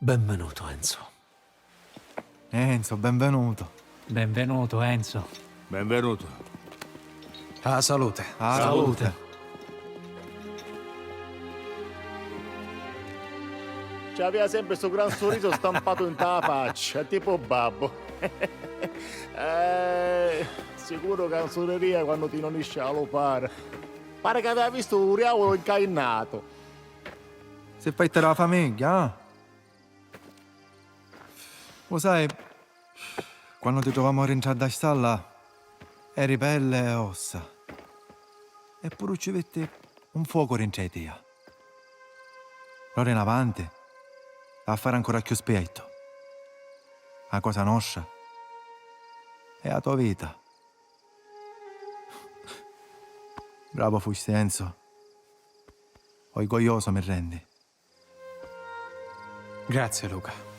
Benvenuto, Enzo. Enzo, benvenuto. Benvenuto, Enzo. Benvenuto. A salute. A salute. C'aveva sempre sto gran sorriso stampato in la faccia, tipo babbo. Sicuro canzoneria quando ti nonisce a lupare. Pare che aveva visto un diavolo incainato. Se fai te la famiglia, eh? Lo sai, quando ti trovavamo a rientrare da stalla, eri pelle e ossa. Eppure ci vette un fuoco rientrare te. L'ora in avanti, a fare ancora più spietto. La cosa nostra è la tua vita. Bravo fusti, Enzo. Orgoglioso mi rendi. Grazie, Luca.